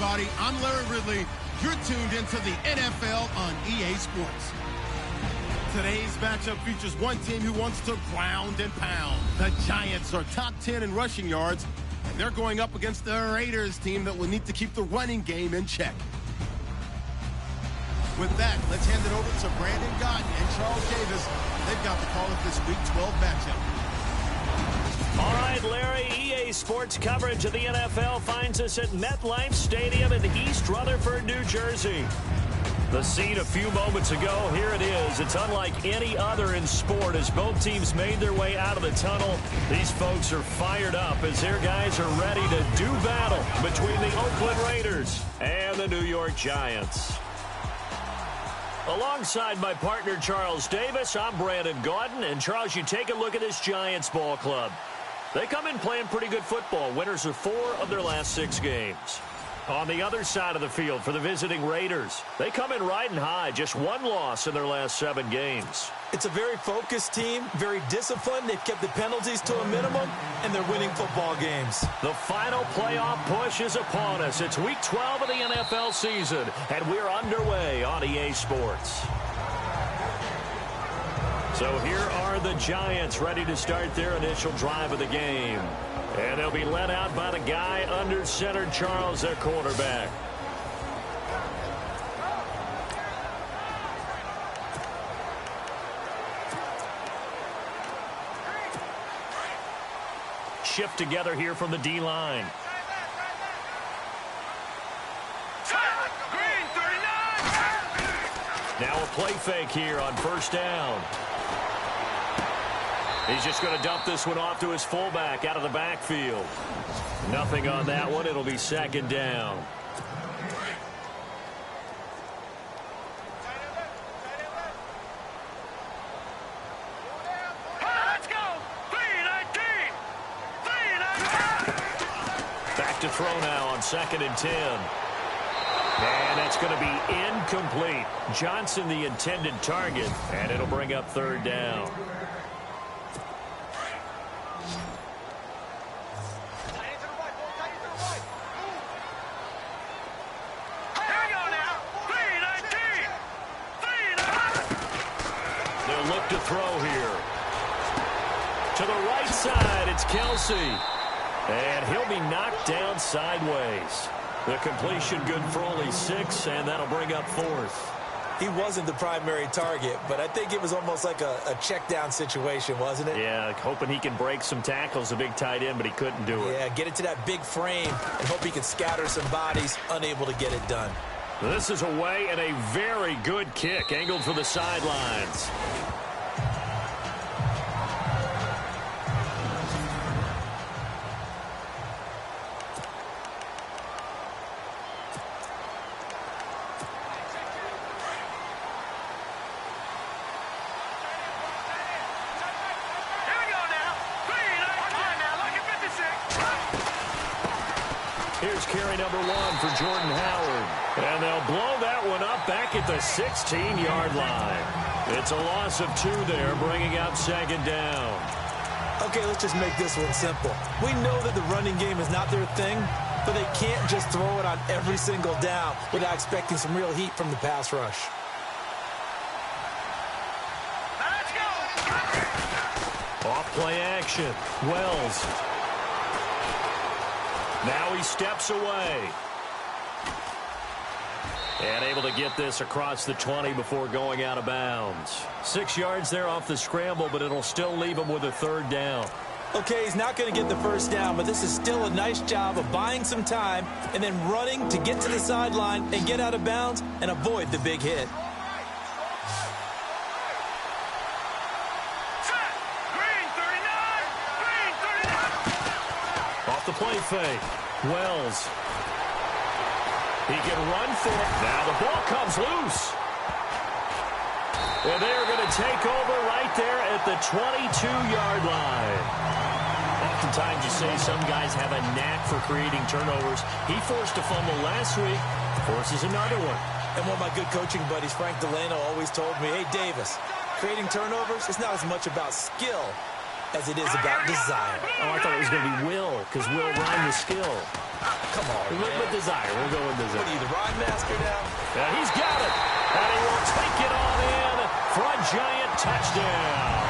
everybody. I'm Larry Ridley. You're tuned into the NFL on EA Sports. Today's matchup features one team who wants to ground and pound. The Giants are top 10 in rushing yards, and they're going up against the Raiders team that will need to keep the running game in check. With that, let's hand it over to Brandon Gotton and Charles Davis. They've got the call of this Week 12 matchup. All right, Larry, EA Sports coverage of the NFL finds us at MetLife Stadium in East Rutherford, New Jersey. The scene a few moments ago, here it is. It's unlike any other in sport as both teams made their way out of the tunnel. These folks are fired up as their guys are ready to do battle between the Oakland Raiders and the New York Giants. Alongside my partner, Charles Davis, I'm Brandon Gordon. And, Charles, you take a look at this Giants ball club. They come in playing pretty good football. Winners of 4 of their last 6 games. On the other side of the field for the visiting Raiders, they come in riding high. Just 1 loss in their last 7 games. It's a very focused team, very disciplined. They've kept the penalties to a minimum, and they're winning football games. The final playoff push is upon us. It's Week 12 of the NFL season, and we're underway on EA Sports. So here are the Giants ready to start their initial drive of the game. And they'll be led out by the guy under center, Charles, their quarterback. Shift together here from the D-line. Now a play fake here on first down. He's just going to dump this one off to his fullback out of the backfield. Nothing on that one. It'll be second down. Let's go! 3-19! 3-19! Back to throw now on 2nd and 10. And that's going to be incomplete. Johnson the intended target, and it'll bring up 3rd down. To throw here. To the right side, it's Kelsey. And he'll be knocked down sideways. The completion good for only 6, and that'll bring up 4th. He wasn't the primary target, but I think it was almost like a check down situation, wasn't it? Yeah, hoping he can break some tackles, a big tight end, but he couldn't do it. Yeah, get it to that big frame and hope he can scatter some bodies, unable to get it done. This is away and a very good kick, angled for the sidelines. Here's carry number 1 for Jordan Howard. And they'll blow that one up back at the 16-yard line. It's a loss of 2 there, bringing up 2nd down. Okay, let's just make this one simple. We know that the running game is not their thing, but they can't just throw it on every single down without expecting some real heat from the pass rush. Let's go! Off play action. Wells. Now he steps away. And able to get this across the 20 before going out of bounds. 6 yards there off the scramble, but it'll still leave him with a 3rd down. Okay, he's not going to get the 1st down, but this is still a nice job of buying some time and then running to get to the sideline and get out of bounds and avoid the big hit. Off the play fake. Wells. He can run for it. Now the ball comes loose. And they are going to take over right there at the 22-yard line. Oftentimes you say some guys have a knack for creating turnovers. He forced a fumble last week, forces another one. And one of my good coaching buddies, Frank Delano, always told me, hey, Davis, creating turnovers is not as much about skill as it is about desire. Oh, I thought it was going to be Will, because Will rhymed the skill. Come on, With desire. We'll go with desire. What are you, the rhyme master now? Yeah, he's got it. And he will take it on in for a giant touchdown.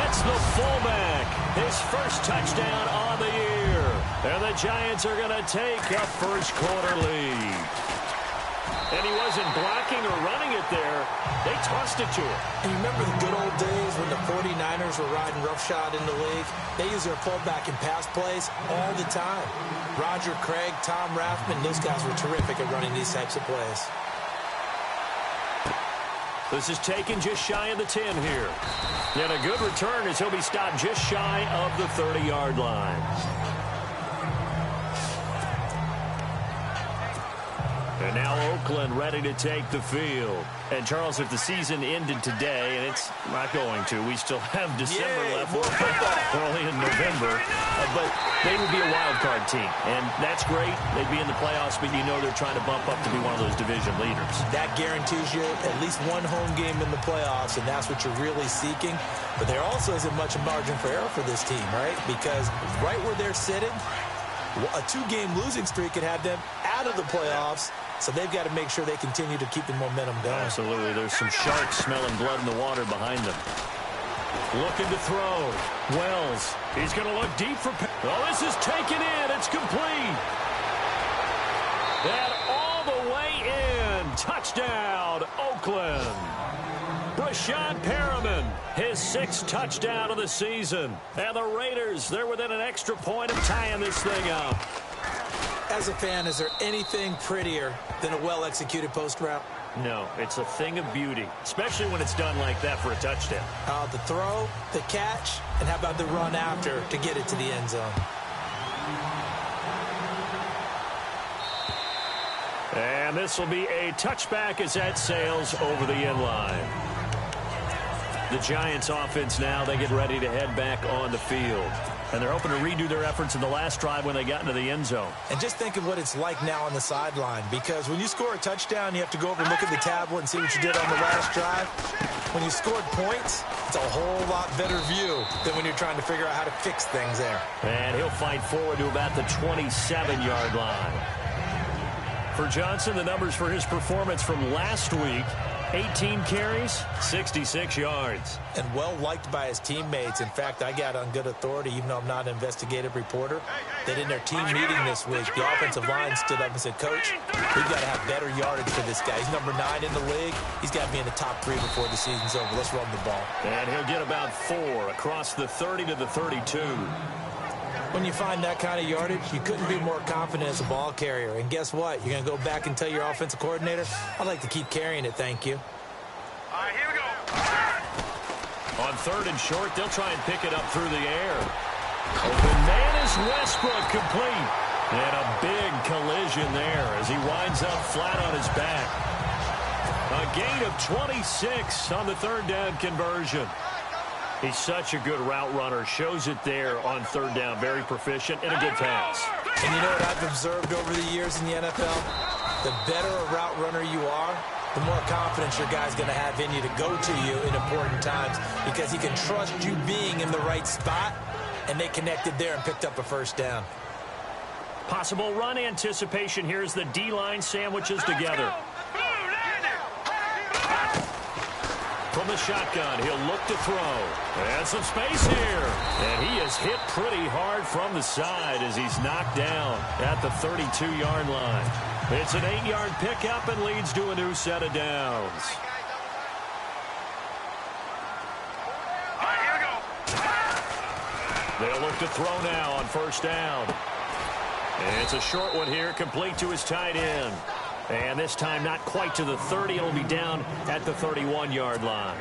It's the fullback. His first touchdown on the year. And the Giants are going to take a first quarter lead. And he wasn't blocking or running it there. They tossed it to him. And you remember the good old days when the 49ers were riding roughshod in the league? They used their fullback in pass plays all the time. Roger Craig, Tom Rathman, those guys were terrific at running these types of plays. This is taken just shy of the 10 here. And a good return as he'll be stopped just shy of the 30-yard line. And now Oakland ready to take the field. And, Charles, if the season ended today, and it's not going to, we still have December left. Early in November. But they would be a wild card team. And that's great. They'd be in the playoffs, but you know they're trying to bump up to be one of those division leaders. That guarantees you at least one home game in the playoffs, and that's what you're really seeking. But there also isn't much margin for error for this team, right? Because right where they're sitting, a two-game losing streak could have them out of the playoffs. So they've got to make sure they continue to keep the momentum going. Absolutely. There's some sharks smelling blood in the water behind them. Looking to throw. Wells. He's going to look deep for... Oh, this is taken in. It's complete. And all the way in. Touchdown, Oakland. Brashad Perriman, his 6th touchdown of the season. And the Raiders, they're within an extra point of tying this thing up. As a fan, is there anything prettier than a well-executed post route? No, it's a thing of beauty, especially when it's done like that for a touchdown. The throw, the catch, and how about the run after to get it to the end zone? And this will be a touchback as that sails over the end line. The Giants offense now, they get ready to head back on the field. And they're hoping to redo their efforts in the last drive when they got into the end zone. And just think of what it's like now on the sideline. Because when you score a touchdown, you have to go over and look at the tablet and see what you did on the last drive. When you scored points, it's a whole lot better view than when you're trying to figure out how to fix things there. And he'll fight forward to about the 27-yard line. For Johnson, the numbers for his performance from last week: 18 carries, 66 yards. And well-liked by his teammates. In fact, I got on good authority, even though I'm not an investigative reporter, that in their team meeting this week, the offensive line stood up and said, Coach, we've got to have better yardage for this guy. He's number 9 in the league. He's got to be in the top 3 before the season's over. Let's run the ball. And he'll get about 4 across the 30 to the 32. When you find that kind of yardage, you couldn't be more confident as a ball carrier. And guess what? You're going to go back and tell your offensive coordinator, I'd like to keep carrying it, thank you. All right, here we go. On 3rd and short, they'll try and pick it up through the air. Open man is Westbrook, complete. And a big collision there as he winds up flat on his back. A gain of 26 on the 3rd down conversion. He's such a good route runner. Shows it there on 3rd down. Very proficient and a good pass. And you know what I've observed over the years in the NFL? The better a route runner you are, the more confidence your guy's going to have in you to go to you in important times because he can trust you being in the right spot, and they connected there and picked up a 1st down. Possible run anticipation here as the D-line sandwiches together. From the shotgun, he'll look to throw. And some space here. And he is hit pretty hard from the side as he's knocked down at the 32-yard line. It's an 8-yard pickup and leads to a new set of downs. All right, here we go. They'll look to throw now on 1st down. And it's a short one here, complete to his tight end. And this time not quite to the 30. It'll be down at the 31-yard line.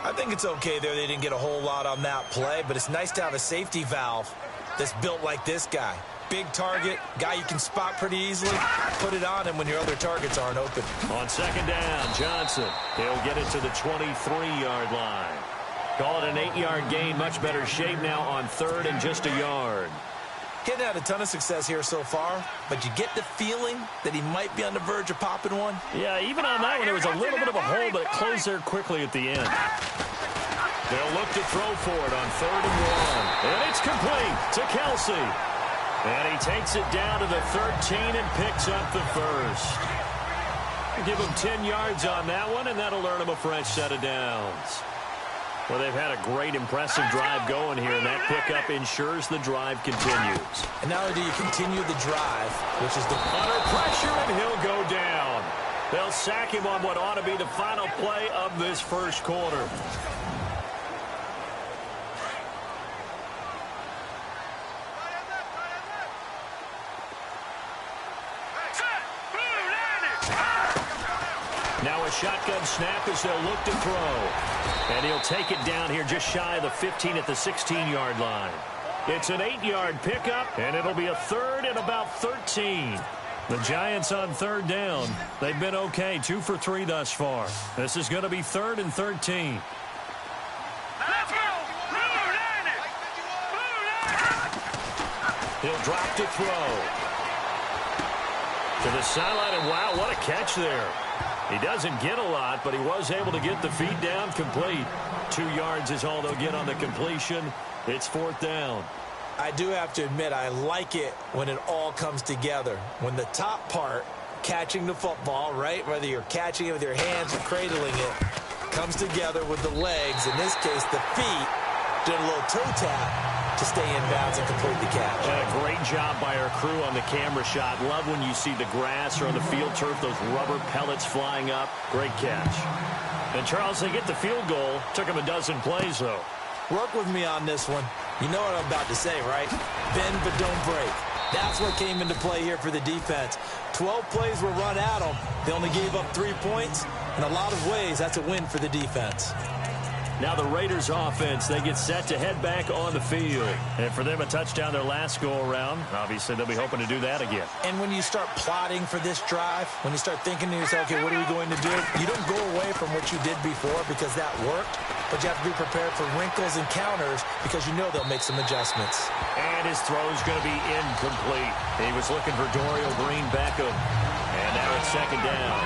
I think it's okay there. They didn't get a whole lot on that play, but it's nice to have a safety valve that's built like this guy. Big target, guy you can spot pretty easily. Put it on him when your other targets aren't open. On 2nd down, Johnson. He'll get it to the 23-yard line. Call it an 8-yard gain. Much better shape now on 3rd and just a yard. Hitting had a ton of success here so far, but you get the feeling that he might be on the verge of popping one. Yeah, even on that one, there was a little bit of a hole, but it closed there quickly at the end. They'll look to throw for it on 3rd and 1. And it's complete to Kelsey. And he takes it down to the 13 and picks up the first. Give him 10 yards on that one, and that'll earn him a fresh set of downs. Well, they've had a great, impressive drive going here, and that pickup ensures the drive continues. And not only do you continue the drive, which is the under pressure, and he'll go down. They'll sack him on what ought to be the final play of this first quarter. Now a shotgun snap as they'll look to throw. And he'll take it down here just shy of the 15 at the 16-yard line. It's an 8-yard pickup, and it'll be a 3rd and about 13. The Giants on 3rd down. They've been okay, 2 for 3 thus far. This is going to be 3rd and 13. Let's go! He'll drop to throw. To the sideline, and wow, what a catch there. He doesn't get a lot, but he was able to get the feet down complete. 2 yards is all they'll get on the completion. It's 4th down. I do have to admit, I like it when it all comes together. When the top part, catching the football, right, whether you're catching it with your hands or cradling it, comes together with the legs. In this case, the feet, did a little toe tap to stay in bounds and complete the catch. A great job by our crew on the camera shot. Love when you see the grass or on the field turf, those rubber pellets flying up. Great catch. And, Charles, they get the field goal. Took him a dozen plays, though. Work with me on this one. You know what I'm about to say, right? Bend but don't break. That's what came into play here for the defense. 12 plays were run at them. They only gave up 3 points. In a lot of ways, that's a win for the defense. Now the Raiders offense, they get set to head back on the field. And for them, a touchdown their last go-around. Obviously, they'll be hoping to do that again. And when you start plotting for this drive, when you start thinking to yourself, okay, what are we going to do? You don't go away from what you did before because that worked, but you have to be prepared for wrinkles and counters because you know they'll make some adjustments. And his throw is going to be incomplete. He was looking for Dorial Green-Beckham. And now it's 2nd down.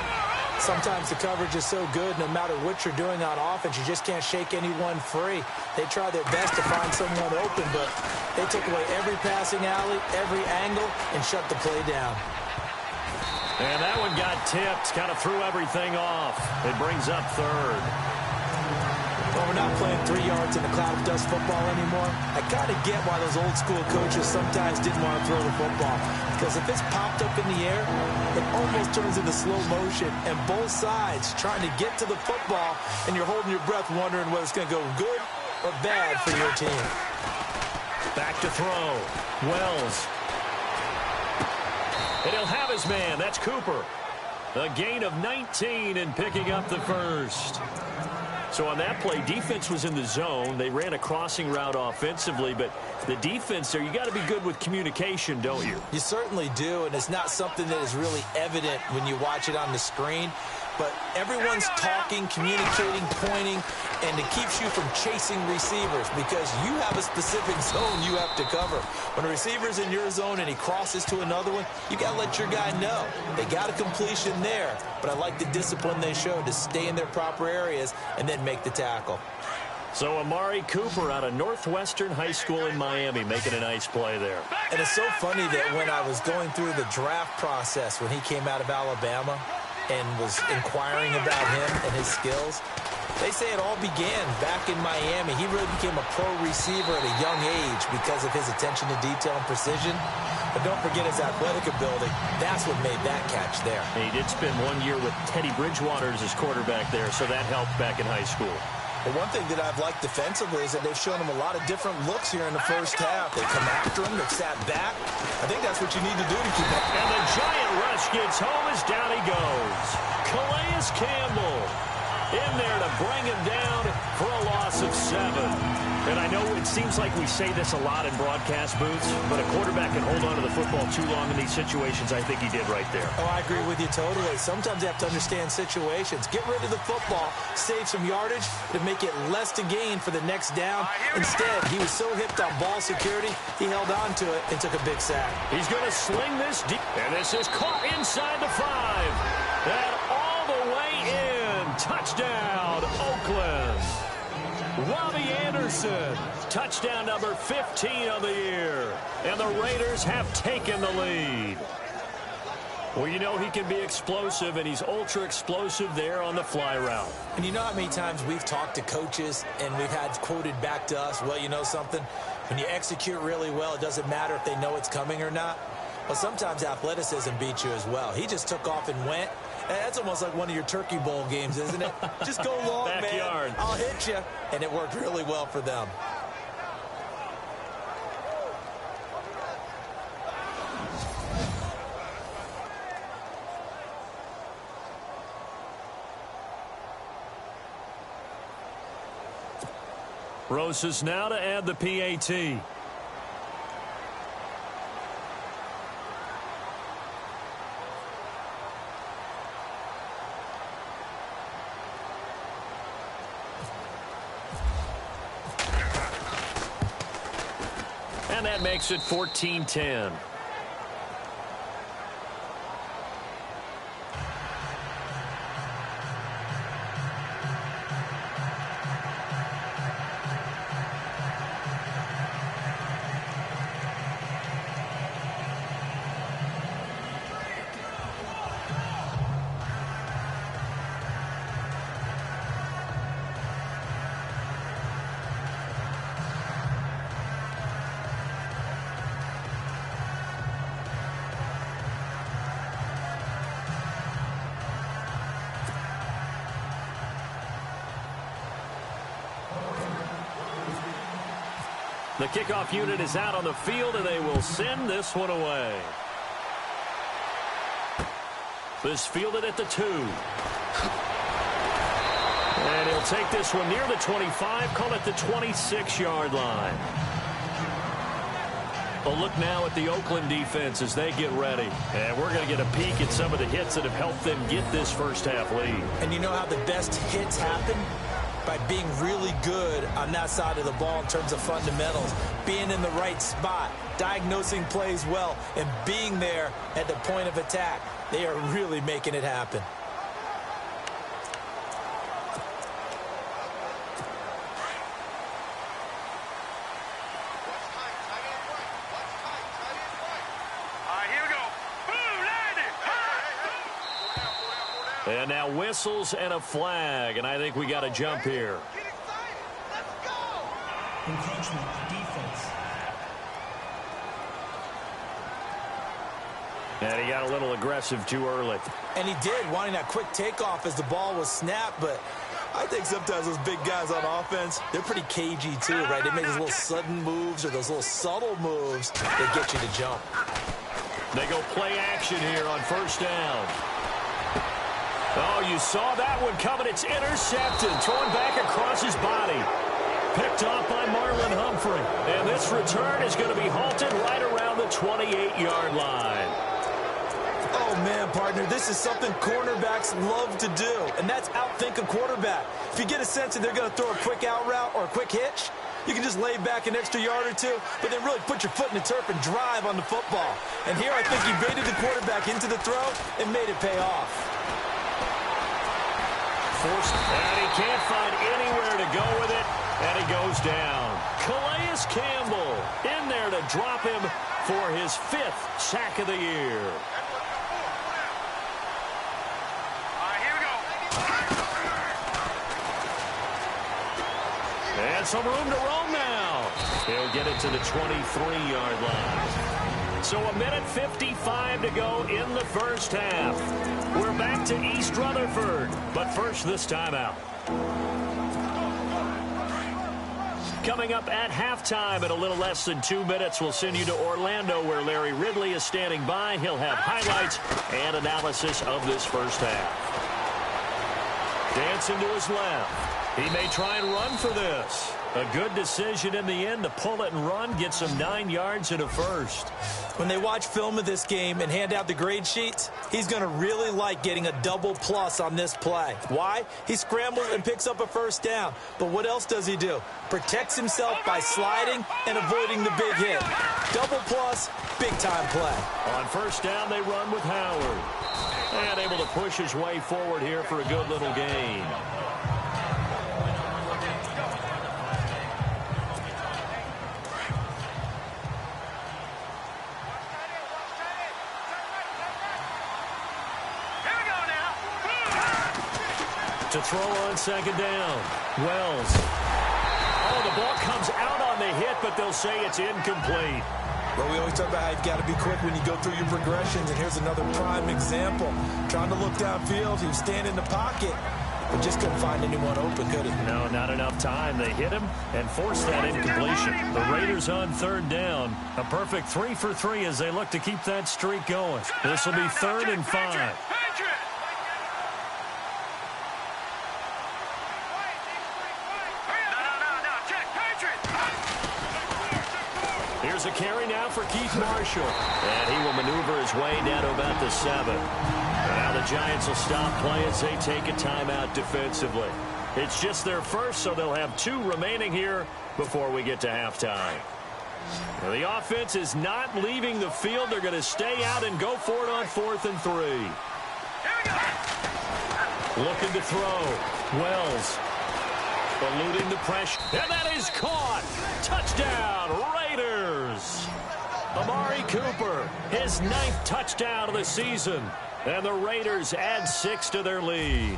Sometimes the coverage is so good, no matter what you're doing on offense, you just can't shake anyone free. They try their best to find someone open, but they took away every passing alley, every angle, and shut the play down. And that one got tipped, kind of threw everything off. It brings up 3rd. Well, we're not playing 3 yards in a cloud of dust football anymore. I got to get why those old school coaches sometimes didn't want to throw the football. Because if it's popped up in the air, it almost turns into slow motion. And both sides trying to get to the football, and you're holding your breath wondering whether it's going to go good or bad for your team. Back to throw. Wells. And he'll have his man. That's Cooper. A gain of 19 and picking up the first. So on that play, defense was in the zone. They ran a crossing route offensively, but the defense there, you got to be good with communication, don't you? You certainly do, and it's not something that is really evident when you watch it on the screen. But everyone's talking, communicating, pointing, and it keeps you from chasing receivers because you have a specific zone you have to cover. When a receiver's in your zone and he crosses to another one, you got to let your guy know. They got a completion there, but I like the discipline they showed to stay in their proper areas and then make the tackle. So Amari Cooper out of Northwestern High School in Miami making a nice play there. And it's so funny that when I was going through the draft process when he came out of Alabama and was inquiring about him and his skills, they say it all began back in Miami. He really became a pro receiver at a young age because of his attention to detail and precision. But don't forget his athletic ability. That's what made that catch there. He did spend 1 year with Teddy Bridgewater as his quarterback there, so that helped back in high school. But one thing that I've liked defensively is that they've shown him a lot of different looks here in the first half. They come after him, they've sat back. I think that's what you need to do to keep up. And the giant rush gets home as down he goes. Calais Campbell in there to bring him down for a loss of 7. And I know it seems like we say this a lot in broadcast booths, but a quarterback can hold on to the football too long in these situations. I think he did right there. Oh, I agree with you totally. Sometimes you have to understand situations. Get rid of the football, save some yardage to make it less to gain for the next down. Instead, he was so hipped on ball security, he held on to it and took a big sack. He's going to sling this deep, and this is caught inside the 5. And all the way in. Touchdown, Oakland. Robbie Anderson, touchdown number 15 of the year. And the Raiders have taken the lead. Well, you know he can be explosive, and he's ultra-explosive there on the fly route. And you know how many times we've talked to coaches and we've had quoted back to us, well, you know something? When you execute really well, it doesn't matter if they know it's coming or not. Well, sometimes athleticism beats you as well. He just took off and went. And that's almost like one of your Turkey Bowl games, isn't it? Just go long, Backyard. man. I'll hit you. And it worked really well for them. Rosas now to add the PAT. And that makes it 14-10. The kickoff unit is out on the field, and they will send this one away. This fielded at the 2. And he'll take this one near the 25, call it the 26-yard line. A look now at the Oakland defense as they get ready. And we're going to get a peek at some of the hits that have helped them get this first half lead. And you know how the best hits happen? By being really good on that side of the ball in terms of fundamentals, being in the right spot, diagnosing plays well, and being there at the point of attack. They are really making it happen. And now whistles and a flag, and I think we got a jump here. Encroachment defense. And he got a little aggressive too early. And he did, wanting that quick takeoff as the ball was snapped, but I think sometimes those big guys on offense, they're pretty cagey too, right? They make those little sudden moves or those little subtle moves that get you to jump. They go play action here on first down. Oh, you saw that one coming. It's intercepted. Thrown back across his body. Picked off by Marlon Humphrey. And this return is going to be halted right around the 28-yard line. Oh, man, partner, this is something cornerbacks love to do, and that's outthink a quarterback. If you get a sense that they're going to throw a quick out route or a quick hitch, you can just lay back an extra yard or two, but then really put your foot in the turf and drive on the football. And here I think he baited the quarterback into the throw and made it pay off. And he can't find anywhere to go with it, and he goes down. Calais Campbell in there to drop him for his 5th sack of the year. And some room to roam now. He'll get it to the 23-yard line. So a minute 55 to go in the first half. We're back to East Rutherford, but first this timeout. Coming up at halftime in a little less than 2 minutes, we'll send you to Orlando where Larry Ridley is standing by. He'll have highlights and analysis of this first half. Dancing to his left. He may try and run for this. A good decision in the end to pull it and run, get some 9 yards and a first. When they watch film of this game and hand out the grade sheets, he's going to really like getting a double plus on this play. Why? He scrambles and picks up a first down. But what else does he do? Protects himself by sliding and avoiding the big hit. Double plus, big-time play. On first down, they run with Howard. And able to push his way forward here for a good little gain. To throw on second down. Wells. Oh, the ball comes out on the hit, but they'll say it's incomplete. Well, we always talk about how you've got to be quick when you go through your progressions, and here's another prime example. Trying to look downfield, he was standing in the pocket, but just couldn't find anyone open, could he? No, not enough time. They hit him and forced that incompletion. The Raiders on third down. A perfect 3 for 3 as they look to keep that streak going. This will be 3rd and 5. Here's a carry now for Keith Marshall. And he will maneuver his way down to about the 7. Now the Giants will stop play as they take a timeout defensively. It's just their first, so they'll have 2 remaining here before we get to halftime. Now the offense is not leaving the field. They're going to stay out and go for it on 4th and 3. Looking to throw. Wells. Eluding the pressure. And that is caught. Touchdown, Raiders. Amari Cooper, his 9th touchdown of the season. And the Raiders add 6 to their lead.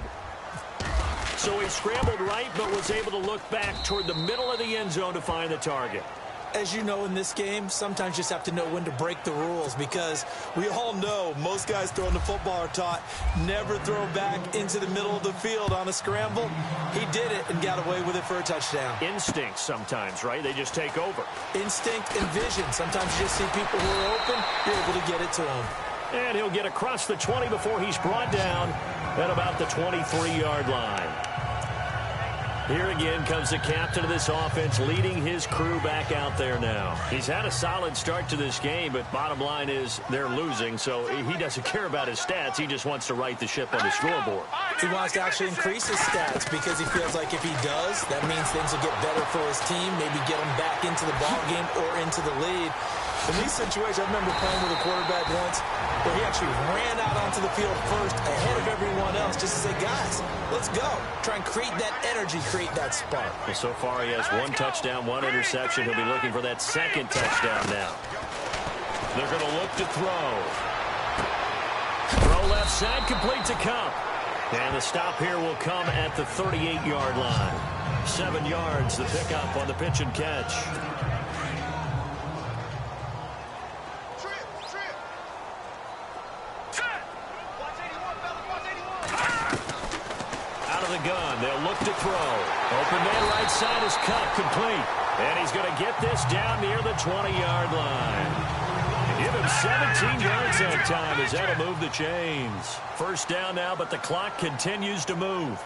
So he scrambled right, but was able to look back toward the middle of the end zone to find the target. As you know, in this game, sometimes you just have to know when to break the rules, because we all know most guys throwing the football are taught never throw back into the middle of the field on a scramble. He did it and got away with it for a touchdown. Instinct sometimes, right? They just take over. Instinct and vision. Sometimes you just see people who are open, you're able to get it to them. And he'll get across the 20 before he's brought down at about the 23-yard line. Here again comes the captain of this offense, leading his crew back out there now. He's had a solid start to this game, but bottom line is they're losing, so he doesn't care about his stats. He just wants to right the ship on the scoreboard. He wants to actually increase his stats because he feels like if he does, that means things will get better for his team, maybe get him back into the ball game or into the lead. In these situations, I remember playing with a quarterback once where he actually ran out onto the field first ahead of everyone else just to say, guys, let's go. Try and create that energy, create that spark. Well, so far he has 1 touchdown, 1 interception. He'll be looking for that 2nd touchdown now. They're going to look to throw. Throw left side, complete to Cup. And the stop here will come at the 38-yard line. 7 yards, the pickup on the pitch and catch. Gun. They'll look to throw. Open man right side is Cup, complete. And he's going to get this down near the 20-yard line. Give him 17 yards that time as that'll move the chains. First down now, but the clock continues to move.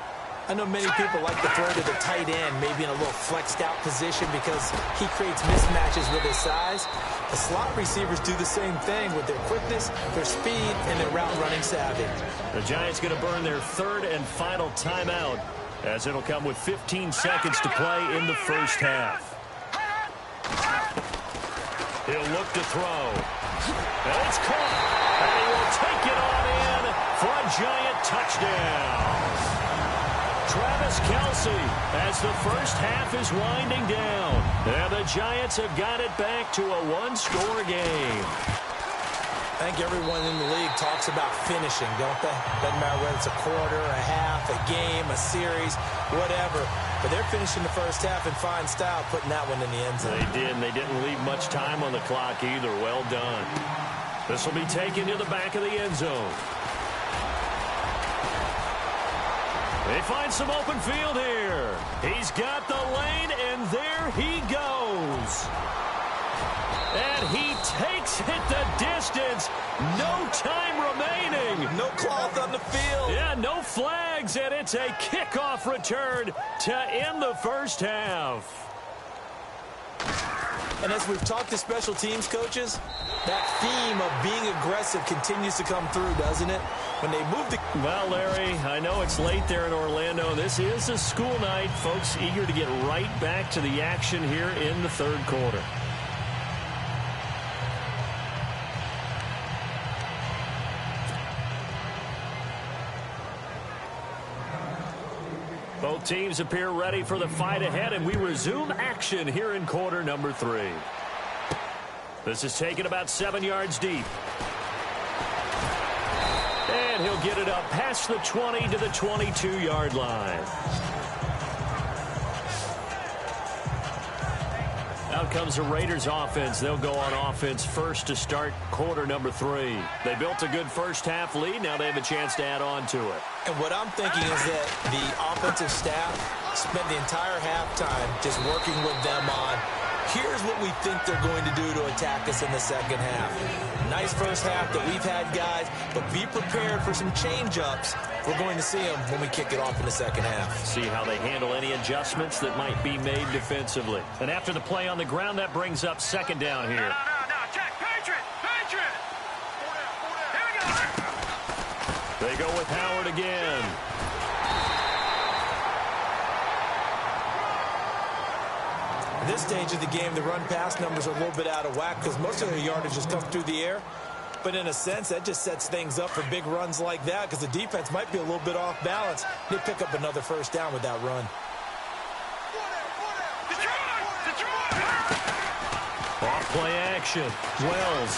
I know many people like to throw to the tight end, maybe in a little flexed out position because he creates mismatches with his size. The slot receivers do the same thing with their quickness, their speed, and their route running savvy. The Giants going to burn their 3rd and final timeout as it'll come with 15 seconds to play in the first half. He'll look to throw. And it's caught. And he will take it on in for a Giant touchdown. Travis Kelce as the first half is winding down. And the Giants have got it back to a 1-score game. I think everyone in the league talks about finishing, don't they? Doesn't matter whether it's a quarter, a half, a game, a series, whatever. But they're finishing the first half in fine style, putting that one in the end zone. They did, and they didn't leave much time on the clock either. Well done. This will be taken to the back of the end zone. They find some open field here. He's got the lane, and there he goes. And he takes it the distance. No time remaining. No cloth on the field. Yeah, no flags, and it's a kickoff return to end the first half. And as we've talked to special teams coaches, that theme of being aggressive continues to come through, doesn't it? When they move the... Well, Larry, I know it's late there in Orlando. This is a school night. Folks eager to get right back to the action here in the 3rd quarter. Both teams appear ready for the fight ahead, and we resume action here in quarter number 3. This is taken about 7 yards deep. And he'll get it up past the 20 to the 22-yard line. Out comes the Raiders offense. They'll go on offense first to start quarter number 3. They built a good first-half lead. Now they have a chance to add on to it. And what I'm thinking is that the offensive staff spent the entire halftime just working with them on, here's what we think they're going to do to attack us in the second half. Nice first half that we've had, guys, but be prepared for some change-ups. We're going to see them when we kick it off in the second half. See how they handle any adjustments that might be made defensively. And after the play on the ground, that brings up second down here. No, check, Patriot. Here we go. They go with Howard again. At this stage of the game, the run-pass numbers are a little bit out of whack because most of their yardage just comes through the air. But in a sense, that just sets things up for big runs like that because the defense might be a little bit off balance. They pick up another first down with that run. Off play action. Wells.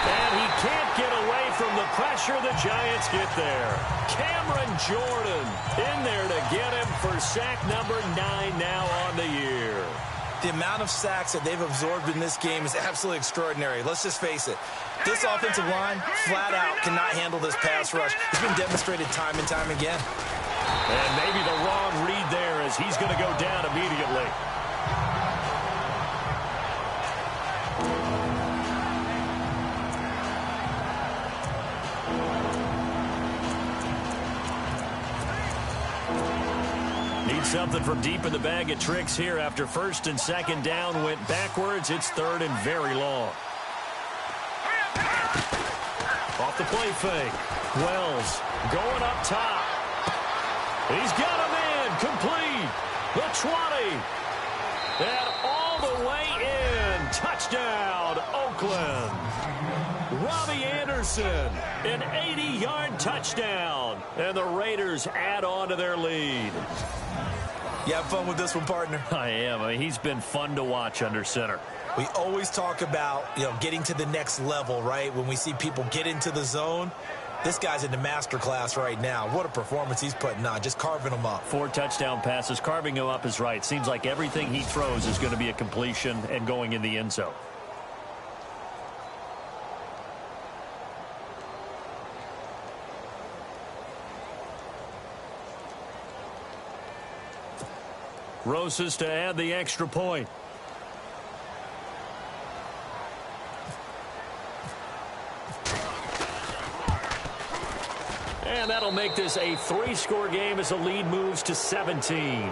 And he can't get away from the pressure. The Giants get there. Cameron Jordan in there to get him for sack number 9 now on the year. The amount of sacks that they've absorbed in this game is absolutely extraordinary. Let's just face it. This offensive line, flat out, cannot handle this pass rush. It's been demonstrated time and time again. And maybe the wrong read there as he's going to go down immediately. Something from deep in the bag of tricks here after first and second down went backwards. It's third and very long. Off the play fake. Wells going up top. He's got him in. Complete. The 20. And all the way in. Touchdown, Oakland. Robbie Anderson, an 80-yard touchdown. And the Raiders add on to their lead. You have fun with this one, partner? I am. I mean, he's been fun to watch under center. We always talk about, getting to the next level, right? When we see people get into the zone, this guy's in the master class right now. What a performance he's putting on, just carving them up. 4 touchdown passes. Carving him up is right. Seems like everything he throws is going to be a completion and going in the end zone. Rosas to add the extra point. And that'll make this a 3-score game as the lead moves to 17.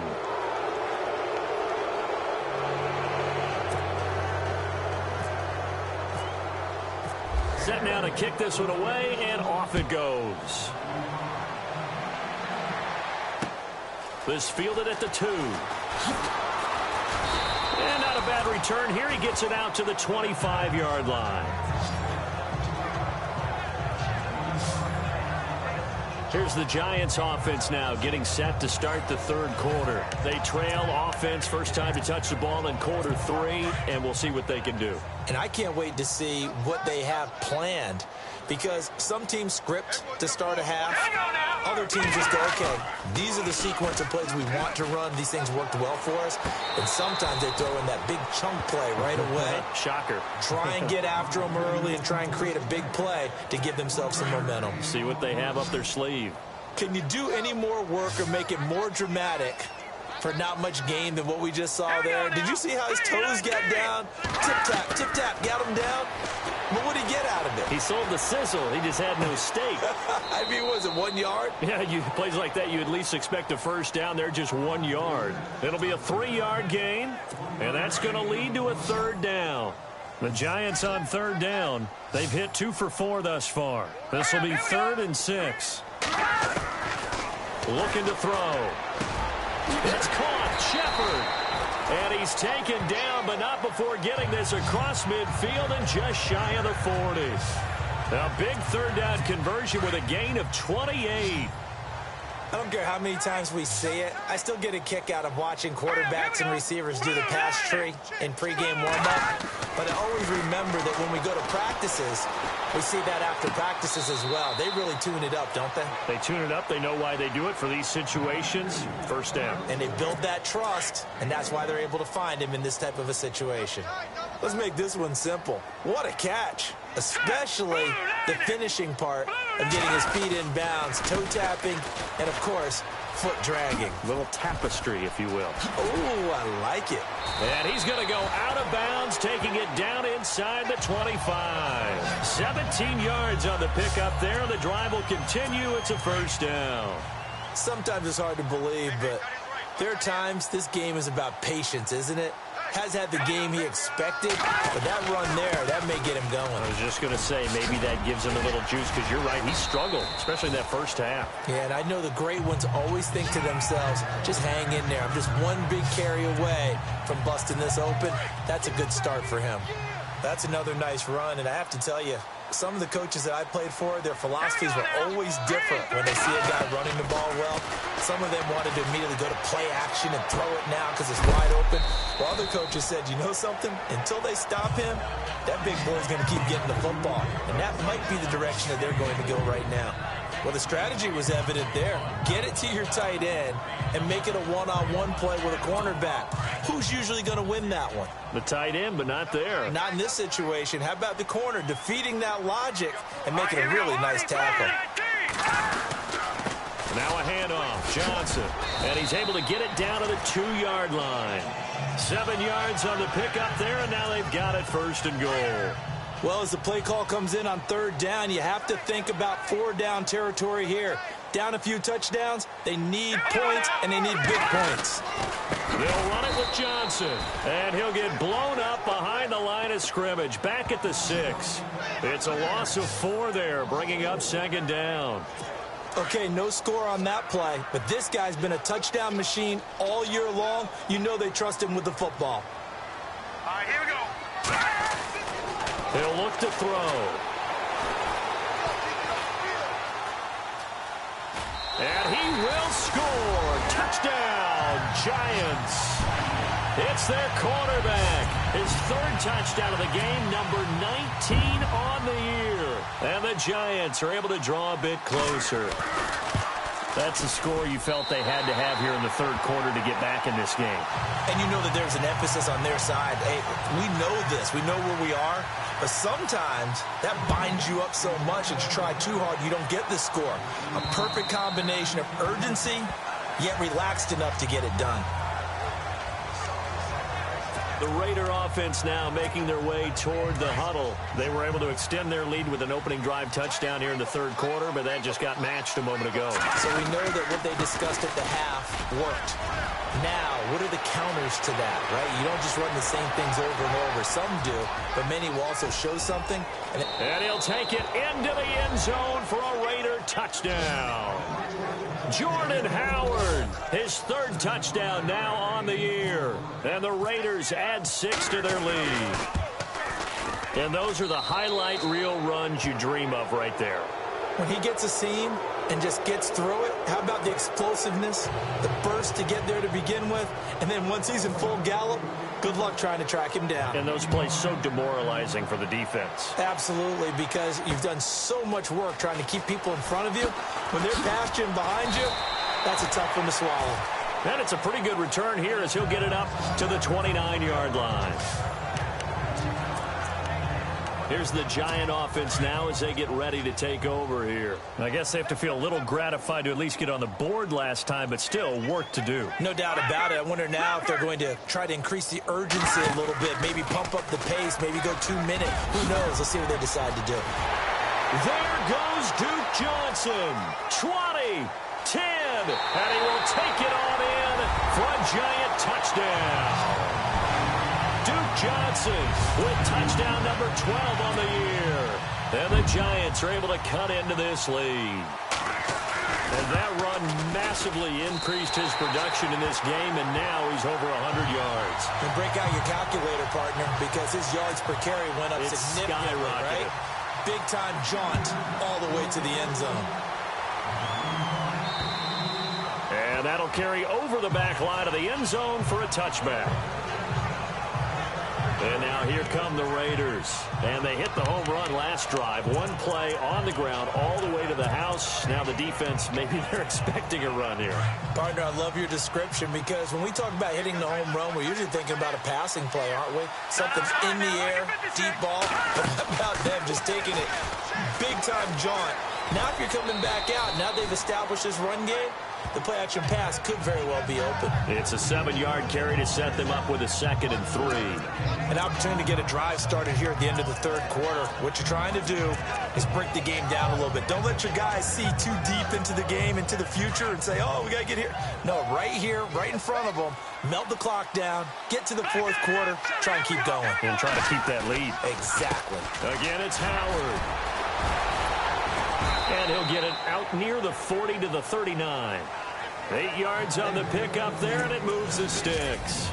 Set now to kick this one away, and off it goes. This fielded at the 2. And not a bad return here. He gets it out to the 25-yard line. Here's the Giants offense now getting set to start the third quarter. They trail offense, first time to touch the ball in quarter 3, and we'll see what they can do. And I can't wait to see what they have planned, because some teams script to start a half. Other teams just go, okay, these are the sequence of plays we want to run. These things worked well for us. And sometimes they throw in that big chunk play right away. Shocker. Try and get after them early and try and create a big play to give themselves some momentum. See what they have up their sleeve. Can you do any more work or make it more dramatic for not much gain than what we just saw there? Did you see how his toes got down? Tip tap, got him down. But what did he get out of it? He sold the sizzle. He just had no steak. I mean, was it 1 yard? Yeah, plays like that, you at least expect a first down. They're just 1 yard. It'll be a 3-yard gain, and that's going to lead to a third down. The Giants on third down. They've hit 2 for 4 thus far. This will be 3rd and 6. Looking to throw. It's caught. Shepard. And he's taken down, but not before getting this across midfield and just shy of the 40. A big third down conversion with a gain of 28. I don't care how many times we see it. I still get a kick out of watching quarterbacks and receivers do the pass tree in pregame warm-up. But I always remember that when we go to practices, we see that after practices as well. They really tune it up, don't they? They tune it up. They know why they do it for these situations. First down. And they build that trust, and that's why they're able to find him in this type of a situation. Let's make this one simple. What a catch, especially the finishing part of getting his feet in bounds, toe tapping, and, of course, foot dragging. Little tapestry, if you will. Oh, I like it. And he's going to go out of bounds, taking it down inside the 25. 17 yards on the pickup there. The drive will continue. It's a first down. Sometimes it's hard to believe, but there are times this game is about patience, isn't it? Has had the game he expected, but that run there, that may get him going. I was just going to say, maybe that gives him a little juice, because you're right, he struggled, especially in that first half. Yeah, and I know the great ones always think to themselves, just hang in there. I'm just one big carry away from busting this open. That's a good start for him. That's another nice run, and I have to tell you, some of the coaches that I played for, their philosophies were always different when they see a guy running the ball well. Some of them wanted to immediately go to play action and throw it now because it's wide open. While other coaches said, you know something? Until they stop him, that big boy's going to keep getting the football. And that might be the direction that they're going to go right now. Well, the strategy was evident there. Get it to your tight end and make it a one-on-one play with a cornerback. Who's usually going to win that one? The tight end, but not there. Not in this situation. How about the corner defeating that logic and making a really nice tackle? Now a handoff. Johnson. And he's able to get it down to the 2-yard line. 7 yards on the pickup there, and now they've got it first and goal. Well, as the play call comes in on third down, you have to think about 4-down territory here. Down a few touchdowns, they need points, and they need big points. They'll run it with Johnson, and he'll get blown up behind the line of scrimmage, back at the 6. It's a loss of 4 there, bringing up second down. Okay, no score on that play, but this guy's been a touchdown machine all year long. You know they trust him with the football. All right, here we go. He'll look to throw. And he will score. Touchdown, Giants. It's their quarterback. His 3rd touchdown of the game, number 19 on the year. And the Giants are able to draw a bit closer. That's the score you felt they had to have here in the 3rd quarter to get back in this game. And you know that there's an emphasis on their side. Hey, we know this. We know where we are. But sometimes that binds you up so much that you try too hard, you don't get the score. A perfect combination of urgency, yet relaxed enough to get it done. The Raider offense now making their way toward the huddle. They were able to extend their lead with an opening drive touchdown here in the 3rd quarter, but that just got matched a moment ago. So we know that what they discussed at the half worked. Now, what are the counters to that, right? You don't just run the same things over and over. Some do, but many will also show something. And he'll take it into the end zone for a Raider touchdown. Jordan Howard, his 3rd touchdown now on the year. And the Raiders add 6 to their lead. And those are the highlight reel runs you dream of right there. When he gets a seam and just gets through it, how about the explosiveness, the burst to get there to begin with, and then once he's in full gallop, good luck trying to track him down. And those plays so demoralizing for the defense. Absolutely, because you've done so much work trying to keep people in front of you. When they're past you and behind you, that's a tough one to swallow. And it's a pretty good return here as he'll get it up to the 29-yard line. Here's the Giant offense now as they get ready to take over here. I guess they have to feel a little gratified to at least get on the board last time, but still work to do. No doubt about it. I wonder now if they're going to try to increase the urgency a little bit, maybe pump up the pace, maybe go 2-minute. Who knows? Let's see what they decide to do. There goes Duke Johnson. 20, 10, and he will take it on in for a Giant touchdown. Duke Johnson with touchdown number 12 on the year. And the Giants are able to cut into this lead. And that run massively increased his production in this game, and now he's over 100 yards. And break out your calculator, partner, because his yards per carry went up significantly, right? Big-time jaunt all the way to the end zone. that'll carry over the back line of the end zone for a touchback. And now here come the Raiders. And they hit the home run last drive. One play on the ground all the way to the house. Now the defense, maybe they're expecting a run here. Partner, I love your description because when we talk about hitting the home run, we're usually thinking about a passing play, aren't we? Something's in the air, deep ball. But what about them just taking it big-time jaunt? Now if you're coming back out, now they've established this run game, the play-action pass could very well be open. It's a 7-yard carry to set them up with a 2nd and 3. An opportunity to get a drive started here at the end of the third quarter. What you're trying to do is break the game down a little bit. Don't let your guys see too deep into the game, into the future, and say, oh, we got to get here. No, right here, right in front of them, melt the clock down, get to the fourth quarter, try and keep going. And try to keep that lead. Exactly. Again, it's Howard. And he'll get it out near the 40 to the 39. 8 yards on the pickup there, and it moves the sticks.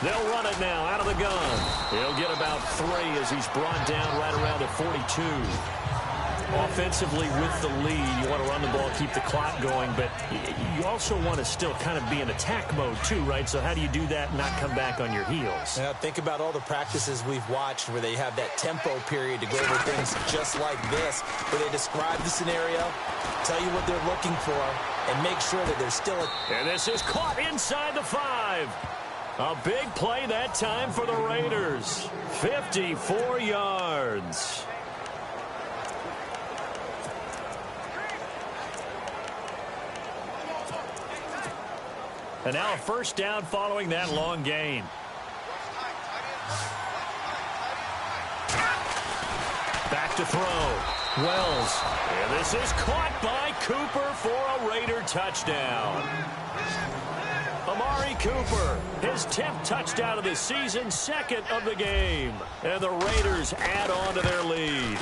They'll run it now out of the gun. He'll get about 3 as he's brought down right around the 42. Offensively with the lead, you want to run the ball, keep the clock going, but you also want to still kind of be in attack mode too, right? So how do you do that and not come back on your heels? Now think about all the practices we've watched where they have that tempo period to go over things just like this, where they describe the scenario, tell you what they're looking for, and make sure that there's still a... And this is caught inside the 5. A big play that time for the Raiders. 54 yards. And now a first down following that long gain. Back to throw. Wells. And this is caught by Cooper for a Raider touchdown. Amari Cooper, his 10th touchdown of the season, 2nd of the game. And the Raiders add on to their lead.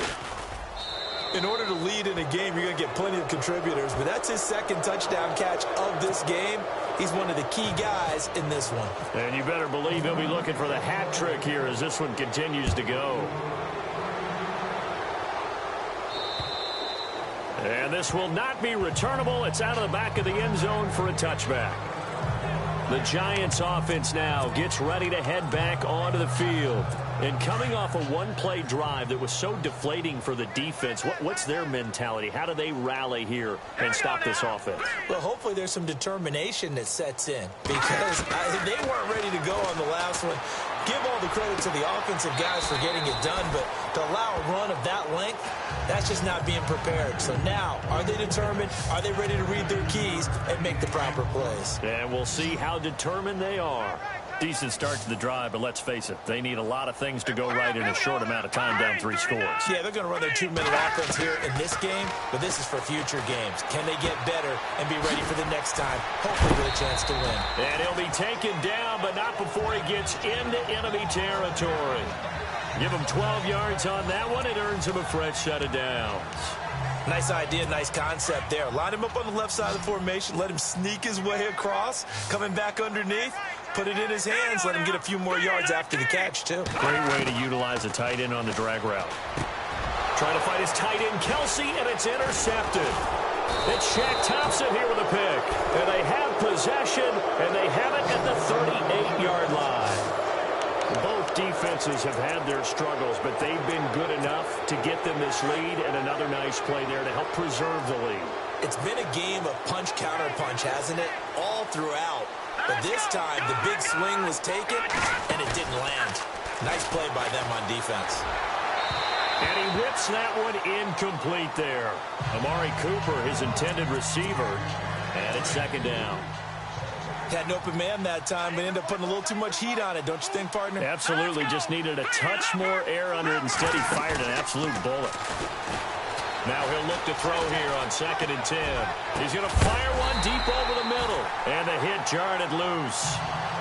In order to lead in a game, you're going to get plenty of contributors, but that's his 2nd touchdown catch of this game. He's one of the key guys in this one. And you better believe he'll be looking for the hat trick here as this one continues to go. And this will not be returnable. It's out of the back of the end zone for a touchback. The Giants offense now gets ready to head back onto the field. And coming off a one-play drive that was so deflating for the defense, what's their mentality? How do they rally here and stop this offense? Well, hopefully there's some determination that sets in because they weren't ready to go on the last one. Give all the credit to the offensive guys for getting it done, but to allow a run of that length, that's just not being prepared. So now, are they determined? Are they ready to read their keys and make the proper plays? And we'll see how determined they are. Decent start to the drive, but let's face it, they need a lot of things to go right in a short amount of time down 3 scores. Yeah, they're going to run their 2-minute offense here in this game, but this is for future games. Can they get better and be ready for the next time? Hopefully with a chance to win. And he'll be taken down, but not before he gets into enemy territory. Give him 12 yards on that one. It earns him a fresh set of downs. Nice idea, nice concept there. Line him up on the left side of the formation. Let him sneak his way across. Coming back underneath. Put it in his hands. Let him get a few more yards after the catch, too. Great way to utilize a tight end on the drag route. Trying to fight his tight end, Kelsey, and it's intercepted. It's Shaq Thompson here with a pick. And they have possession, and they have it at the 38-yard line. Both defenses have had their struggles, but they've been good enough to get them this lead, and another nice play there to help preserve the lead. It's been a game of punch-counter-punch, hasn't it? All throughout. But this time, the big swing was taken, and it didn't land. Nice play by them on defense. And he whips that one incomplete there. Amari Cooper, his intended receiver, and it's 2nd down. Had an open man that time, but ended up putting a little too much heat on it, don't you think, partner? Absolutely. Just needed a touch more air under it. Instead, he fired an absolute bullet. Now he'll look to throw here on 2nd and 10. He's going to fire one deep over the middle. And the hit jarred it loose.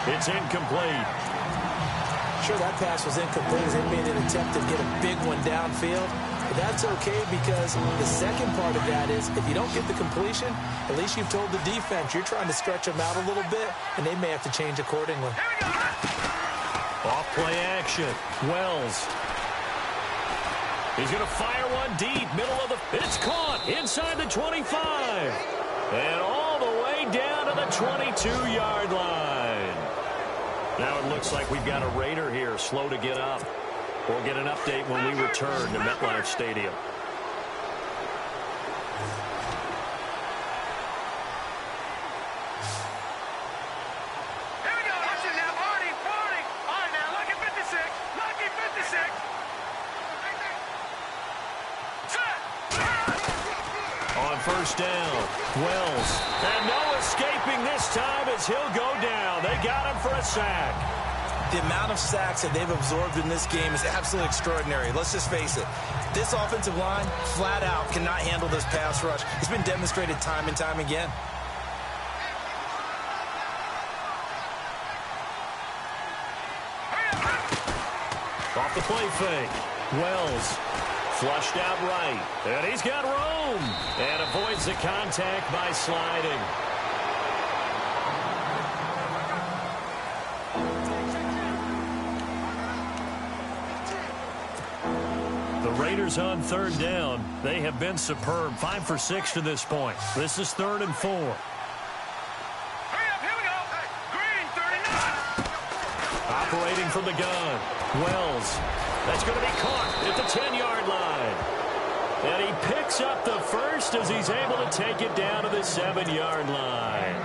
It's incomplete. Sure, that pass was incomplete as they made an attempt to get a big one downfield. But that's okay because the second part of that is if you don't get the completion, at least you've told the defense you're trying to stretch them out a little bit, and they may have to change accordingly. Off play action. Wells. He's going to fire one deep, middle of the... It's caught inside the 25. And all the way down to the 22-yard line. Now it looks like we've got a Raider here, slow to get up. We'll get an update when we return to MetLife Stadium. First down, Wells, and no escaping this time as he'll go down. They got him for a sack. The amount of sacks that they've absorbed in this game is absolutely extraordinary. Let's just face it. This offensive line, flat out, cannot handle this pass rush. It's been demonstrated time and time again. Off the play fake, Wells. Flushed out right, and he's got room, and avoids the contact by sliding. The Raiders on third down. They have been superb, 5 for 6 to this point. This is 3rd and 4. Hurry up, here we go. Green, 39. Operating from the gun, Wells. That's going to be caught at the 10-yard line. And he picks up the first as he's able to take it down to the 7-yard line.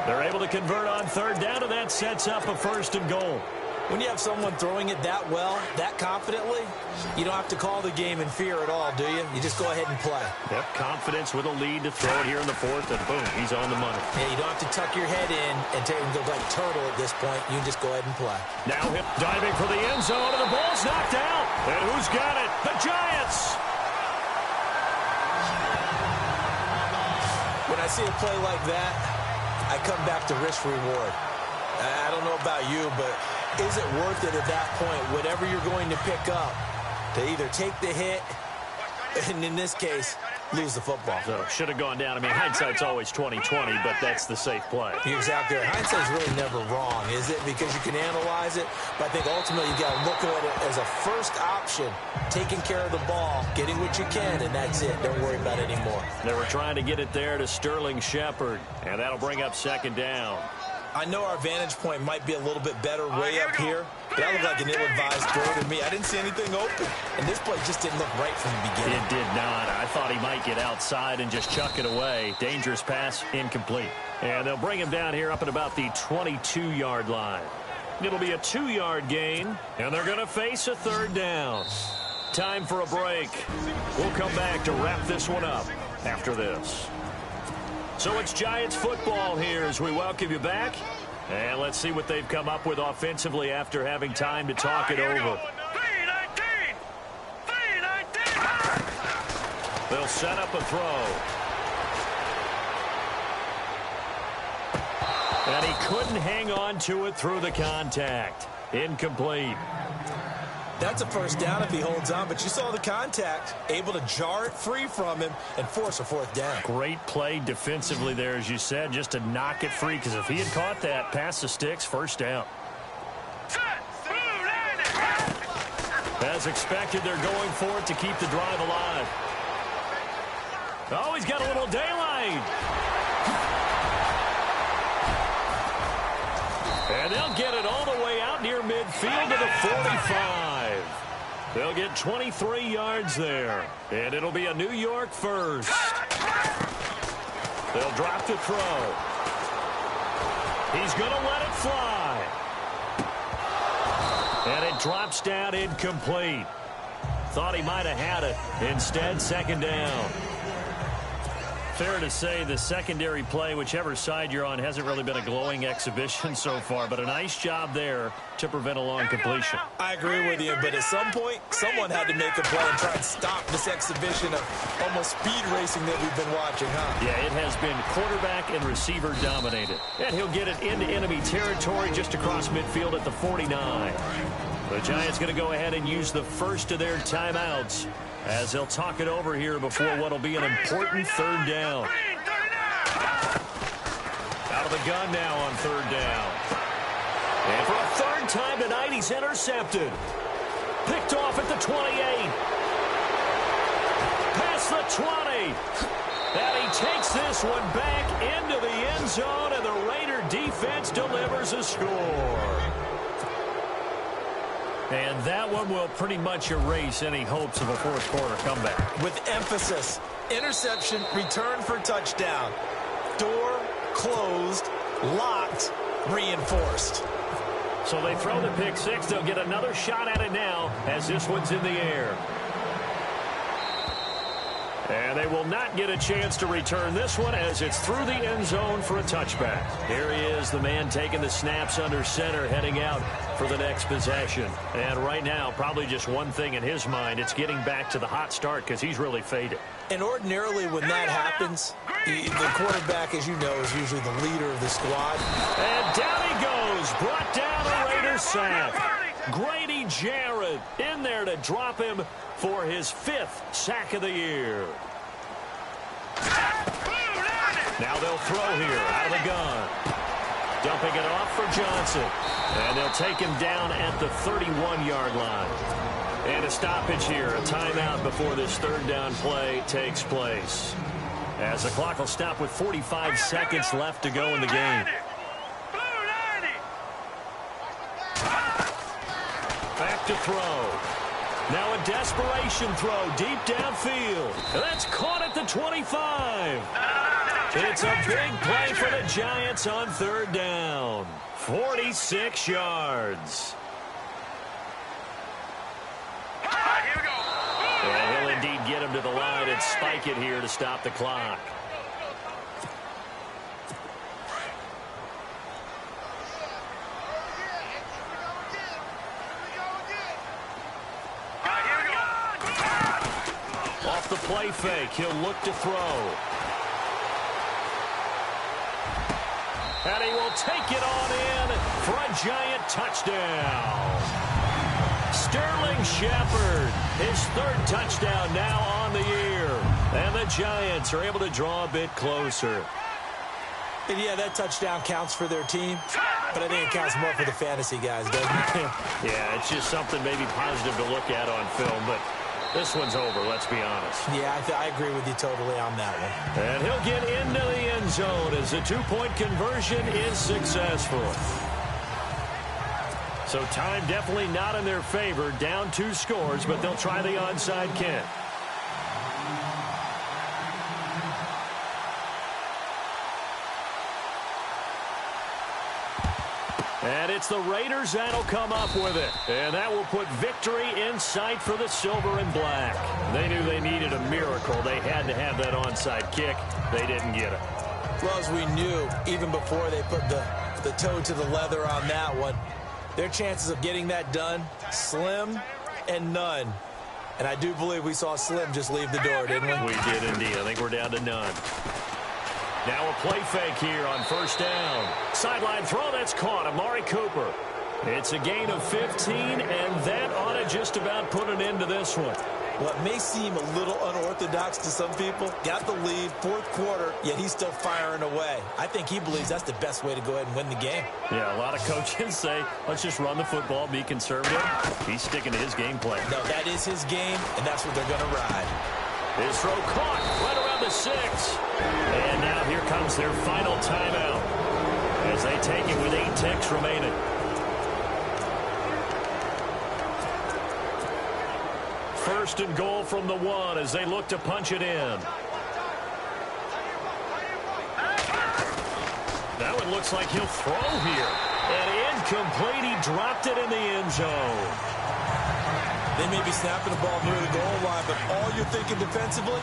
They're able to convert on third down, and that sets up a 1st and goal. When you have someone throwing it that well, that confidently, you don't have to call the game in fear at all, do you? You just go ahead and play. Yep, confidence with a lead to throw it here in the 4th, and boom, he's on the money. Yeah, you don't have to tuck your head in and go like turtle at this point. You can just go ahead and play. Now him diving for the end zone, and the ball's knocked out. And who's got it? The Giants! When I see a play like that, I come back to risk-reward. I don't know about you, but is it worth it at that point, whatever you're going to pick up, to either take the hit, and in this case, lose the football? So should have gone down. I mean, hindsight's always 20/20, but that's the safe play. You're exactly right. Hindsight's really never wrong, is it? Because you can analyze it, but I think ultimately you got to look at it as a first option, taking care of the ball, getting what you can, and that's it. Don't worry about it anymore. They were trying to get it there to Sterling Shepard, and that'll bring up 2nd down. I know our vantage point might be a little bit better way up here, but that looked like an ill-advised throw to me. I didn't see anything open, and this play just didn't look right from the beginning. It did not. I thought he might get outside and just chuck it away. Dangerous pass, incomplete. And they'll bring him down here up at about the 22-yard line. It'll be a 2-yard gain, and they're going to face a 3rd down. Time for a break. We'll come back to wrap this one up after this. So it's Giants football here as we welcome you back. And let's see what they've come up with offensively after having time to talk it over. 3-19. They'll set up a throw. And he couldn't hang on to it through the contact. Incomplete. That's a 1st down if he holds on, but you saw the contact, able to jar it free from him and force a 4th down. Great play defensively there, as you said, just to knock it free, because if he had caught that, past the sticks, 1st down. As expected, they're going for it to keep the drive alive. Oh, he's got a little daylight. And they'll get it all the way out near midfield to the 45. They'll get 23 yards there. And it'll be a New York 1st. They'll drop the throw. He's going to let it fly. And it drops down incomplete. Thought he might have had it. Instead, 2nd down. Fair to say the secondary play, whichever side you're on, hasn't really been a glowing exhibition so far, but a nice job there to prevent a long completion. I agree with you, but at some point, someone had to make a play and try and stop this exhibition of almost speed racing that we've been watching, huh? Yeah, it has been quarterback and receiver dominated. And he'll get it into enemy territory just across midfield at the 49. The Giants going to go ahead and use the first of their timeouts as they'll talk it over here before what will be an important third down. Out of the gun now on third down. And for a third time tonight, he's intercepted. Picked off at the 28. Past the 20. And he takes this one back into the end zone, and the Raider defense delivers a score. And that one will pretty much erase any hopes of a fourth quarter comeback. With emphasis, interception, return for touchdown. Door closed, locked, reinforced. So they throw the pick six. They'll get another shot at it now as this one's in the air. And they will not get a chance to return this one as it's through the end zone for a touchback. Here he is, the man taking the snaps under center, heading out for the next possession. And right now, probably just one thing in his mind, it's getting back to the hot start because he's really faded. And ordinarily when that happens, the quarterback, as you know, is usually the leader of the squad. And down he goes, brought down a Raider sack. Grady Jarrett in there to drop him for his 5th sack of the year. Now they'll throw here out of the gun. Dumping it off for Johnson. And they'll take him down at the 31-yard line. And a stoppage here, a timeout before this third down play takes place. As the clock will stop with 45 seconds left to go in the game. Back to throw. Now a desperation throw deep downfield. And that's caught at the 25. It's a big play for the Giants on third down. 46 yards. And he'll indeed get him to the line and spike it here to stop the clock. Off the play fake, he'll look to throw. And he will take it on in for a Giant touchdown. Sterling Shepard, his 3rd touchdown now on the year. And the Giants are able to draw a bit closer. And yeah, that touchdown counts for their team, but I think it counts more for the fantasy guys, doesn't it? Yeah, it's just something maybe positive to look at on film, but this one's over, let's be honest. Yeah, I agree with you totally on that one. And he'll get into the end zone as the 2-point conversion is successful. So time definitely not in their favor. Down 2 scores, but they'll try the onside kick. And it's the Raiders that'll come up with it. And that will put victory in sight for the silver and black. They knew they needed a miracle. They had to have that onside kick. They didn't get it. Well, as we knew, even before they put the toe to the leather on that one, their chances of getting that done, slim and none. And I do believe we saw Slim just leave the door, didn't we? We did indeed. I think we're down to none. Now a play fake here on first down. Sideline throw, that's caught. Amari Cooper. It's a gain of 15, and that ought to just about put an end to this one. What may seem a little unorthodox to some people, got the lead, 4th quarter, yet he's still firing away. I think he believes that's the best way to go ahead and win the game. Yeah, a lot of coaches say, let's just run the football, be conservative. He's sticking to his game plan. No, that is his game, and that's what they're going to ride. His throw caught right around the 6. And now here comes their final timeout as they take it with 8 ticks remaining. First and goal from the 1 as they look to punch it in. That one looks like he'll throw here. And incomplete. He dropped it in the end zone. They may be snapping the ball near the goal line, but all you're thinking defensively,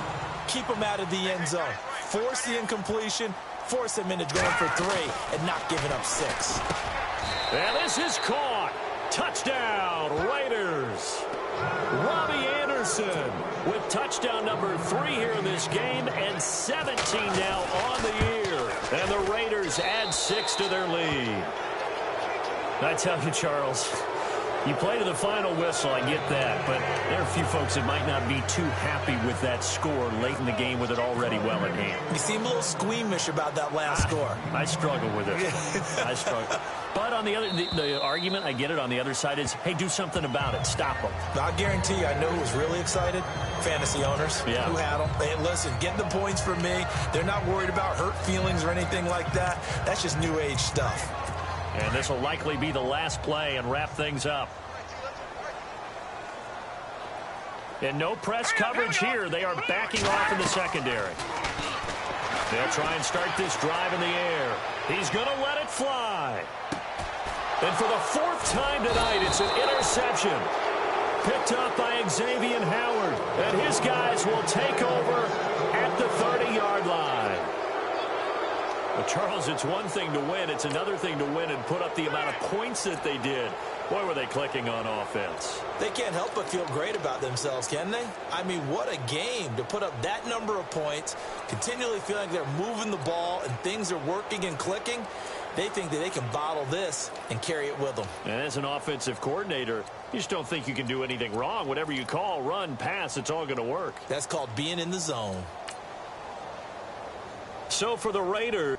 keep them out of the end zone. Force the incompletion, force them into going for 3, and not giving up 6. And this is caught. Touchdown, Raiders. Robbie Anderson with touchdown number 3 here in this game, and 17 now on the year. And the Raiders add 6 to their lead. I tell you, Charles, You play to the final whistle, I get that, but there are a few folks that might not be too happy with that score late in the game with it already well in hand. You seem a little squeamish about that last score. I struggle with it. I struggle. But on the other, the argument, I get it, on the other side is, hey, do something about it. Stop them. I guarantee you, I know who was really excited. Fantasy owners who had them. Hey, listen, get the points from me. They're not worried about hurt feelings or anything like that. That's just new age stuff. And this will likely be the last play and wrap things up. And no press coverage here. They are backing off in the secondary. They'll try and start this drive in the air. He's going to let it fly. And for the fourth time tonight, it's an interception. Picked up by Xavier Howard. And his guys will take over at the 30-yard line. Well, Charles, it's one thing to win. It's another thing to win and put up the amount of points that they did. Boy, were they clicking on offense. They can't help but feel great about themselves, can they? I mean, what a game to put up that number of points, continually feeling like they're moving the ball and things are working and clicking. They think that they can bottle this and carry it with them. And as an offensive coordinator, you just don't think you can do anything wrong. Whatever you call, run, pass, it's all going to work. That's called being in the zone. So for the Raiders,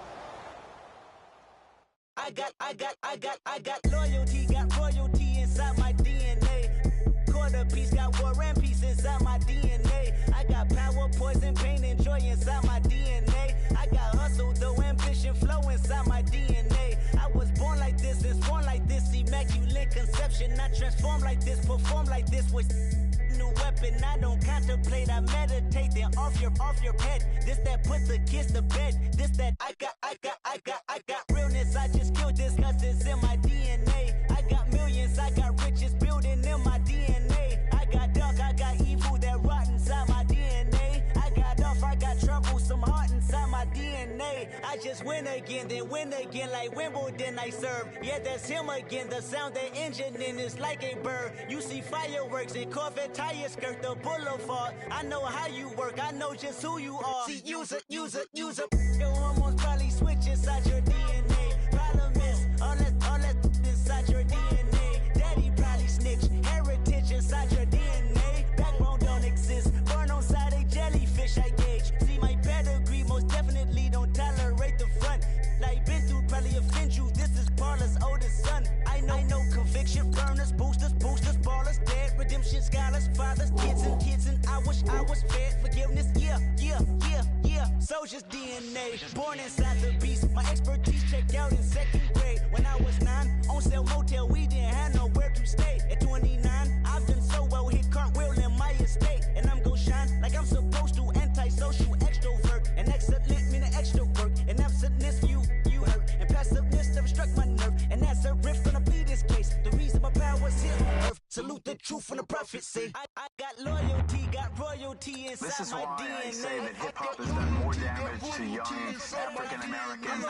I got loyalty, got royalty inside my DNA. Quarter piece, got war and peace inside my DNA. I got power, poison, pain, and joy inside my DNA. I got hustle, though ambition, flow inside my DNA. I was born like this, and born like this, immaculate conception. I transform like this, perform like this with new weapon. I don't contemplate, I meditate. Then off your head. This that put the kids to bed. This that I got realness. I just killed this cause it's in my DNA. I got millions, I got riches building in my DNA. I got dark, I got evil that rot inside my DNA. I got off, I got trouble, some heart inside my DNA. I just win again, then win again like Wimbledon I serve. Yeah, that's him again. The sound that engine in is like a bird. You see fireworks and Corvette tires skirt the boulevard. I know how you work, I know just who you are. See, use it. Your hormones probably switch inside your DNA. Problem is, all that inside your DNA. Daddy probably snitch, heritage inside your DNA. Backbone don't exist, born on side a jellyfish I gauge. See my pedigree, most definitely don't tolerate the front. Like been through, probably offend you. This is Paula's oldest son. I know conviction, burners, boosters, ballers, dead, redemption, scholars, fathers, kids, and I wish I was fed. Forgiveness, yeah. Soldier's DNA, born inside the beast. My expertise checked out in second grade. When I was 9, on sale motel, we didn't have nowhere to stay. At 29, I've done so well, hit cartwheel in my estate. And I'm gon' shine like I'm supposed to, antisocial extrovert. And excellent meaning extra work. And absentness, you hurt. And passiveness never struck my nerve. And that's a riff gonna be this case. The reason my power's here on earth. Salute the truth from the prophecy. I got loyalty, got royalty inside This is my why DNA. I say that hip-hop has done more damage to young African-Americans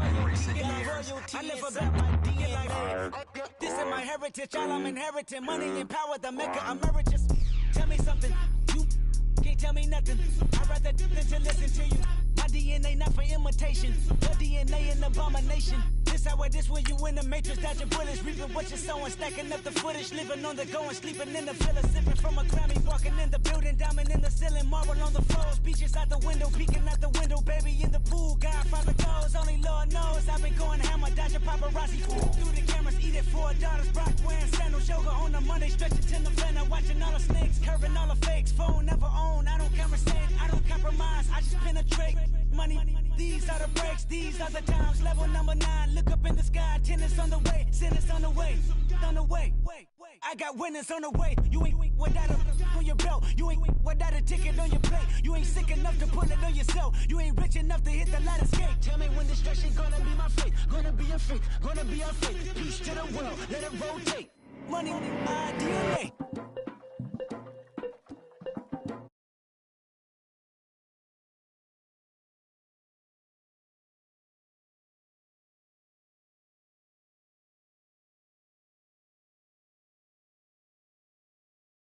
in recent years. I live about my DNA. This is my heritage, all I'm inheriting. Money and power, the maker emeritus. Tell me something, you can't tell me nothing. I'd rather than to listen to you. My DNA not for imitation. Your DNA an abomination. This how this when you in the matrix, dodging bullets, reaping what you're sowing, stacking up the footage, living on the go and sleeping in the villa, sipping from a Grammy, walking in the building, diamond in the ceiling, marble on the floors, beaches out the window, peeking out the window, baby in the pool, Godfather goes, only Lord knows, I've been going hammer, dodging paparazzi, through the cameras, eating 4 daughters, Brock wearing sandals, yoga on a Monday, stretching to the November, watching all the snakes, curving all the fakes, phone never own, I don't conversate, I don't compromise, I just penetrate, money, these are the breaks, these are the times, level number 9, look up in the sky, tennis on the way, sentence on the way, I got winners on the way, you ain't without a on your belt, you ain't without a ticket on your plate, you ain't sick enough to pull it on yourself, you ain't rich enough to hit the ladder skate, tell me when destruction gonna be my fate, gonna be a fate, gonna be a fate, peace to the world, let it rotate, money, my DNA.